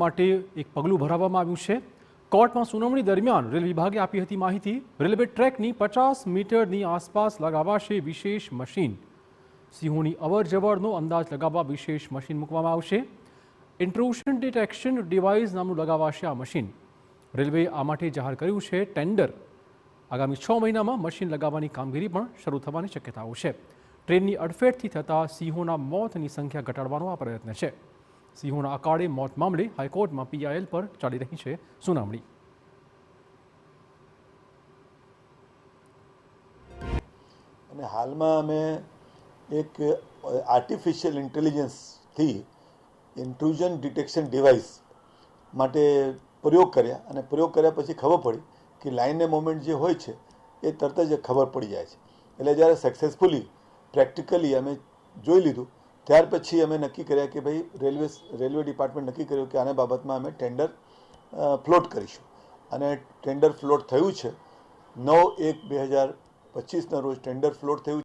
માટે એક પગલું ભરાવવામાં આવ્યું છે। કોર્ટમાં સુનાવણી દરમિયાન રેલ વિભાગે આપી હતી માહિતી। રેલવે ટ્રેકની 50 મીટરની આસપાસ લગાવાશે વિશેષ મશીન। સિંહોની અવરજવરનો અંદાજ લગાવવા વિશેષ મશીન મૂકવામાં આવશે। ઇન્ટ્રુશન ડિટેક્શન ડિવાઇસ નામનું લગાવાશે આ મશીન। રેલવેએ આ માટે જાહેર કર્યું છે ટેન્ડર। આગામી 6 મહિનામાં મશીન લગાવવાની કામગીરી પણ શરૂ થવાની શક્યતાઓ છે। ટ્રેનની અડફેટથી થતા સિંહોના મોતની સંખ્યા ઘટાડવાનો આ પ્રયત્ન છે। સિંહોના અકાળે મોત મામલે હાઈકોર્ટમાં PIL પર ચાલી રહી છે સુનાવણી। અને હાલમાં અમે એક આર્ટિફિશિયલ ઇન્ટેલિજન્સથી ઇન્ટ્રુઝન ડિટેક્શન ડિવાઇસ માટે પ્રયોગ કર્યા અને પ્રયોગ કર્યા પછી ખબર પડી કે લાઇનને મોમેન્ટ જે હોય છે એ તરત જ ખબર પડી જાય છે। એટલે જ્યારે સક્સેસફુલી પ્રેક્ટિકલી અમે જોઈ લીધું ત્યાર પછી અમે નક્કી કર્યા કે ભાઈ રેલવે ડિપાર્ટમેન્ટ નક્કી કર્યું કે આના બાબતમાં અમે ટેન્ડર ફ્લોટ કરીશું અને ટેન્ડર ફ્લોટ થયું છે। 9/1/2025ના રોજ ટેન્ડર ફ્લોટ થયું।